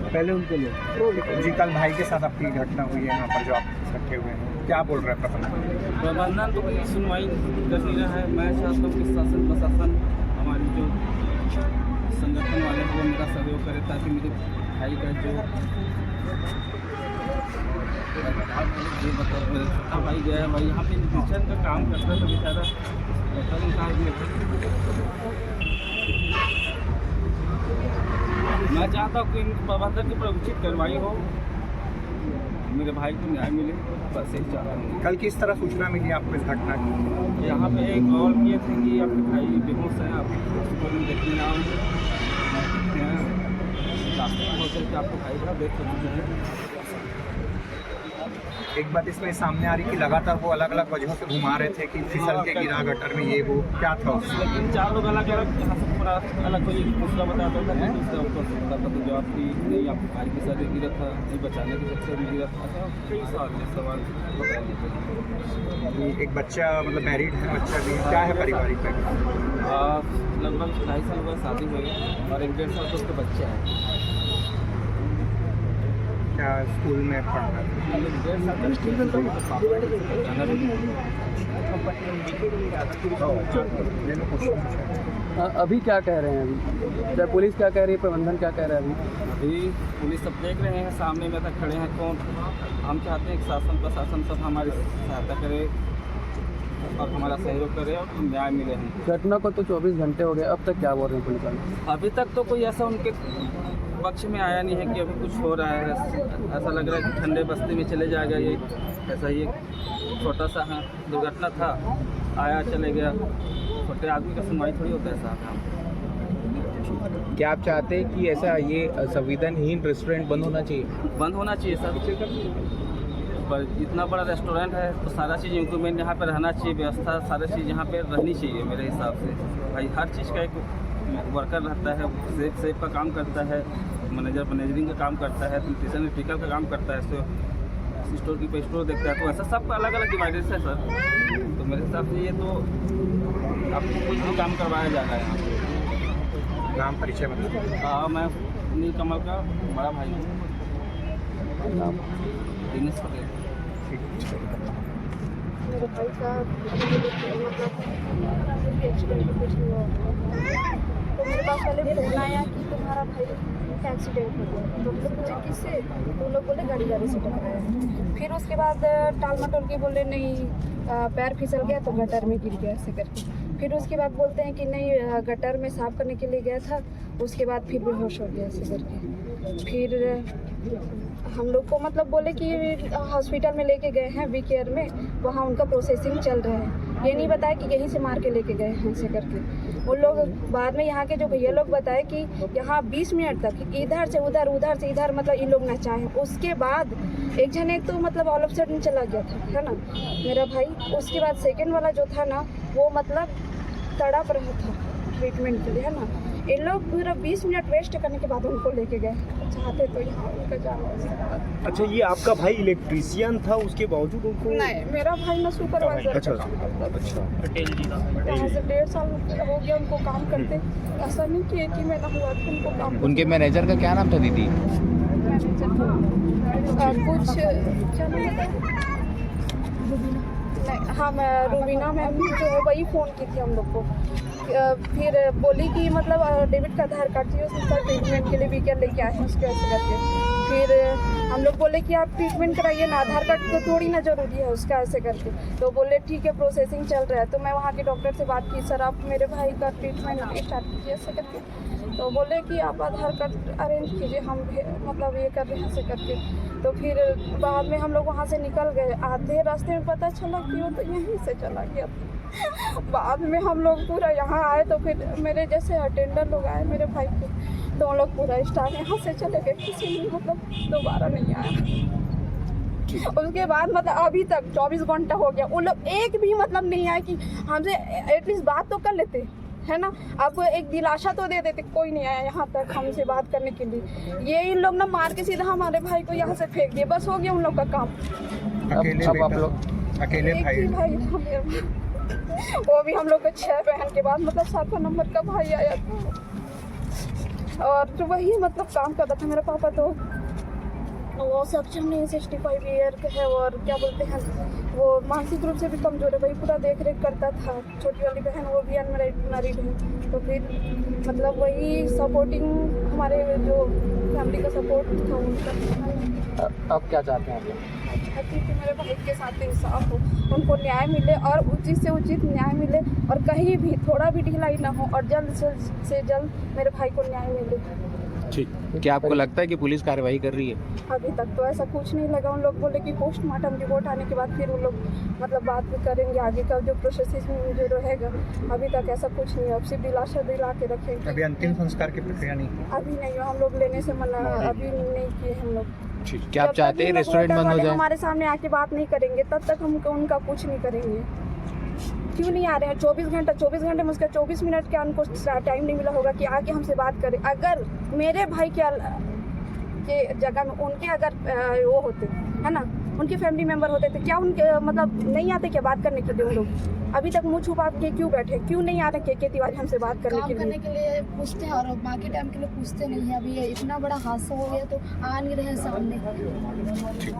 पहले उनको लो जी। कल भाई के साथ आपकी घटना हुई है यहाँ पर जो आप इकट्ठे हुए हैं, क्या बोल रहे हैं प्रबंधन तो कोई सुनवाई कर नहीं रहा है। मैं चाहता हूँ कि शासन प्रशासन हमारी जो संगठन वाले वो मेरा सहयोग करे, ताकि मेरे भाई का जो मतलब मेरा छोटा भाई गया है, भाई यहाँ पे किचन का काम करता था बेचारा, होटल का मैं चाहता हूँ कि इन प्रबंधन के पर उचित कार्रवाई हो, मेरे भाई को न्याय मिले, बस यही चाहता हूँ। कल किस तरह सूचना मिली आपको इस घटना की? यहाँ पे एक कॉल किए थे कि आपके भाई बेहोश हैं, आप हॉस्पिटल में देखने आओ, रास्ते में होटल के आपको भाई का देख सकते एक बात इसमें सामने आ रही कि लगातार वो अलग अलग वजहों से घुमा रहे थे कि फिसल के गिरा गटर में, ये वो क्या था उसमें? लेकिन 4 लोग अलग अलग यहाँ से पूरा अलग कोई दूसरा बताता था, दूसरा ऊपर से बताता था, जो आपकी नहीं आपके भाई के साथ गिरा था, नहीं बचाने के चक्कर में गिरा था। अच्छा कई सवाल एक बच्चा मतलब मैरिड है, बच्चा भी क्या है पारिवारिक बैकग्राउंड? लगभग 2.5 साल हुआ शादी हुई और 1-1.5 साल का उसके बच्चे हैं। क्या स्कूल में पढ़ना अभी क्या कह रहे हैं? अभी पुलिस क्या कह रही है, प्रबंधन क्या कह रहा है? अभी पुलिस सब देख रहे हैं, सामने में तक खड़े हैं कौन। हम चाहते हैं कि शासन प्रशासन सब हमारी सहायता करे और हमारा सहयोग करे और न्याय मिले हैं। घटना को तो 24 घंटे हो गए, अब तक क्या बोल रहे हैं पुलिस वाले? अभी तक तो कोई ऐसा उनके पक्ष में आया नहीं है कि अभी कुछ हो रहा है। ऐसा लग रहा है कि ठंडे बस्ती में चले जाएगा, ये ऐसा ये छोटा सा दुर्घटना था, आया चले गया। छोटे आदमी का सुनवाई थोड़ी होता है साहब। क्या आप चाहते हैं कि ऐसा ये संविधानहीन रेस्टोरेंट बंद होना चाहिए? बंद होना चाहिए सर, पर इतना बड़ा रेस्टोरेंट है तो सारा चीज़ इंक्रूवमेंट यहाँ पे रहना चाहिए, व्यवस्था सारा चीज़ यहाँ पे रहनी चाहिए मेरे हिसाब से। भाई हर चीज़ का एक वर्कर रहता है, सेफ का काम करता है, मैनेजरिंग का काम करता है, टिकल का काम करता है, तो स्टोर की स्टोर देखता है, तो ऐसा सबका अलग अलग डिवाइडेड है सर। तो मेरे हिसाब से ये तो आपको कुछ भी काम करवाया जा रहा है यहाँ पे। नाम परिचय बताओ। मैं नील कमल का बड़ा भाई हूँ, दिनेश पटेल। मेरे भाई का मतलब एक्सीडेंट कुछ नहीं हुआ, तो मेरे पास पहले फोन आया कि तुम्हारा भाई का एक्सीडेंट हो गया। तो हम लोग पूछे किससे, तो लोग बोले गाड़ी से टकराया। फिर उसके बाद टाल मटोल के बोले नहीं पैर फिसल गया तो गटर में गिर गया ऐसे करके। फिर उसके बाद बोलते हैं कि नहीं गटर में साफ करने के लिए गया था, उसके बाद फिर बेहोश हो गया ऐसे करके। फिर हम लोग को मतलब बोले कि हॉस्पिटल में लेके गए हैं वी केयर में, वहाँ उनका प्रोसेसिंग चल रहा है। ये नहीं बताया कि यहीं से मार के लेके गए हैं ऐसे करके। उन लोग बाद में यहाँ के जो भैया लोग बताए कि यहाँ 20 मिनट तक इधर से उधर उधर से इधर मतलब ये लोग नचाए। उसके बाद एक जने तो मतलब ऑल ऑफ सडन चला गया था, है ना मेरा भाई। उसके बाद सेकेंड वाला जो था ना वो मतलब तड़प रहा था ट्रीटमेंट के लिए, है ना। इन लोग पूरा 20 मिनट वेस्ट करने के बाद उनको लेके गए, चाहते तो यहाँ उनका जाना। अच्छा ये आपका भाई इलेक्ट्रीशियन था, उसके बावजूद उनको? नहीं मेरा भाई ना सुपरवाइजर। अच्छा पटेल जी का यहाँ से 1.5 साल हो गया उनको काम करते। ऐसा नहीं किए कि मैं ना हुआ कि उनको काम। उनके मैनेजर का क्या नाम था दीदी? कुछ क्या नाम बताया? हाँ मैं रूबीना मैम जो है वही फ़ोन की थी हम लोग को। फिर बोली कि मतलब डेबिट का आधार कार्ड चाहिए उसका ट्रीटमेंट के लिए भी क्या लेके आए हैं उसके वैसे करके। फिर हम लोग बोले कि आप ट्रीटमेंट कराइए ना, आधार कार्ड तो थोड़ी ना ज़रूरी है उसका ऐसे करके। तो बोले ठीक है प्रोसेसिंग चल रहा है। तो मैं वहाँ के डॉक्टर से बात की, सर आप मेरे भाई का ट्रीटमेंट स्टार्ट कीजिए ऐसे करके। तो बोले कि आप आधार कार्ड अरेंज कीजिए, हम मतलब ये कर रहे हैं ऐसे करके। तो फिर बाद में हम लोग वहाँ से निकल गए, आधे रास्ते में पता चला कि वो तो यहीं से चला गया। बाद में हम लोग पूरा यहाँ आए तो फिर मेरे जैसे अटेंडर लोग आए मेरे भाई को, तो उन लोग पूरा स्टाफ यहाँ से चले गए, किसी ने मतलब दोबारा नहीं आया। उसके बाद मतलब अभी तक 24 घंटा हो गया, उन लोग एक भी मतलब नहीं आए कि हमसे एटलीस्ट बात तो कर लेते, है ना। आपको एक दिलासा तो दे देते, कोई नहीं आया यहाँ तक हमसे बात करने के लिए। ये इन लोग ना मार के सीधा हमारे भाई को यहाँ से फेंक दिए, बस हो गया उन लोग का काम। अकेले आप लोग अकेले भाई था मेरा, वो भी हम लोग के 6 बहन के बाद मतलब 7वां नंबर का भाई आया था। और तो वही मतलब काम करता था मेरा पापा। तो वो सक्षम नहीं, 65 ईयर का है और क्या बोलते हैं वो मानसिक रूप से भी कमजोर है। वही पूरा देख रेख करता था। छोटी वाली बहन वो भी अनमैरिड है। तो फिर मतलब वही सपोर्टिंग हमारे जो फैमिली का सपोर्ट था उनका। अब क्या चाहते हैं आप? चाहती कि मेरे भाई के साथ इंसाफ हो, उनको न्याय मिले और उचित से उचित न्याय मिले और कहीं भी थोड़ा भी ढिलाई ना हो और जल्द से जल्द मेरे भाई को न्याय मिले। ठीक, क्या आपको लगता है कि पुलिस कार्रवाई कर रही है? अभी तक तो ऐसा कुछ नहीं लगा। उन लोग बोले कि पोस्टमार्टम रिपोर्ट आने के बाद फिर वो लोग मतलब बात भी करेंगे आगे का जो प्रोसेस जो रहेगा। अभी तक ऐसा कुछ नहीं है। अब सिर्फ दिलासा दिला के रखेंगे। अभी अंतिम संस्कार की प्रक्रिया नहीं? अभी नहीं, हम लोग लेने से मना अभी नहीं किए हम लोग। ठीक, क्या आप चाहते हैं रेस्टोरेंट बंद हो जाए? हमारे सामने आके बात नहीं करेंगे तब तक हम उनका कुछ नहीं करेंगे। क्यों नहीं आ रहे हैं? 24 घंटे में उसका 24 मिनट का उनको टाइम नहीं मिला होगा कि आके हमसे बात करें। अगर मेरे भाई के जगह में उनके अगर वो होते है ना, उनके फैमिली मेंबर होते थे, क्या उनके मतलब नहीं आते क्या बात करने के लिए? उन लोग अभी तक मुंह छुपा के क्यों बैठे? क्यों नहीं आ रहे के तिवारी हमसे बात करने के लिए? पूछते हैं और बाकी टाइम के लिए पूछते नहीं है। अभी इतना बड़ा हादसा हो गया तो आ नहीं रहे सामने।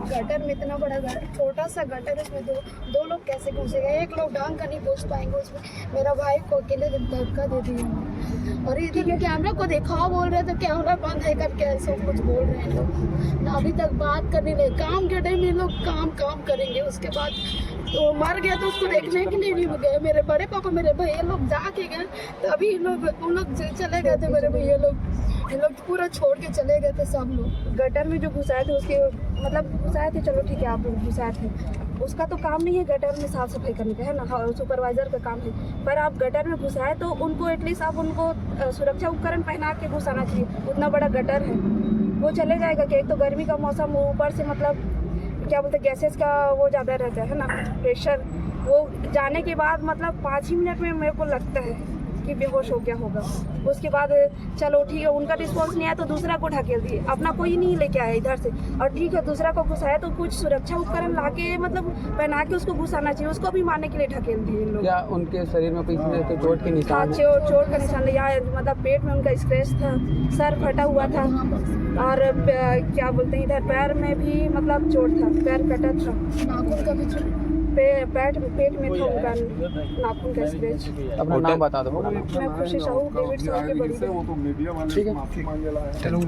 गटर में इतना बड़ा छोटा सा गटर, उसमें दो लोग कैसे घुसेगा? एक लोग डांग का नहीं पहुँच पाएंगे उसमें। मेरा भाई को अकेले धक्का दे दिया और इधर कैमरा को दिखाओ बोल रहे थे, कैमरा बंद है करके सब कुछ बोल रहे हैं लोग। अभी तक बात कर नहीं रहे। काम के टाइम में लोग काम करेंगे, उसके बाद तो मर गया तो उसको देखने के लिए भी गए। मेरे बड़े पापा मेरे भैया लोग जाके गए तभी उन लोग चले गए थे। मेरे भैया लोग पूरा छोड़ के चले गए थे सब लोग। गटर में जो घुसाए थे उसके मतलब घुसाए थे, चलो ठीक है आप घुसाए थे, उसका तो काम नहीं है गटर में साफ सफाई करने का, है ना, सुपरवाइजर का काम है। पर आप गटर में घुसाए तो उनको एटलीस्ट आप उनको सुरक्षा उपकरण पहना के घुसाना चाहिए। उतना बड़ा गटर है, वो चले जाएगा कि एक तो गर्मी का मौसम, ऊपर से मतलब क्या बोलते गैसेस का वो ज़्यादा रहता है ना प्रेशर। वो जाने के बाद मतलब 5 ही मिनट में मेरे को लगता है कि बेहोश हो गया होगा। उसके बाद चलो ठीक है, उनका रिस्पॉन्स नहीं आया तो दूसरा को ढकेल दिए, अपना कोई नहीं लेके आया इधर से। और ठीक है दूसरा को घुसाया तो कुछ सुरक्षा उपकरण ला के मतलब पहना के उसको घुसाना चाहिए, उसको भी मारने के लिए ढकेल दिए इन लोग। क्या उनके शरीर में कोई चोट के निशान? चोट का निशान या मतलब पेट में उनका स्क्रैच था, सर फटा हुआ था और क्या बोलते हैं इधर पैर में भी मतलब चोट था, पैर कटा था, नाखून का भी पेट में था उनका नाखून का स्क्रैच। अपना नाम बता दो। मैं खुशी साहू डेविड साहू के बड़ी। ठीक है, चलो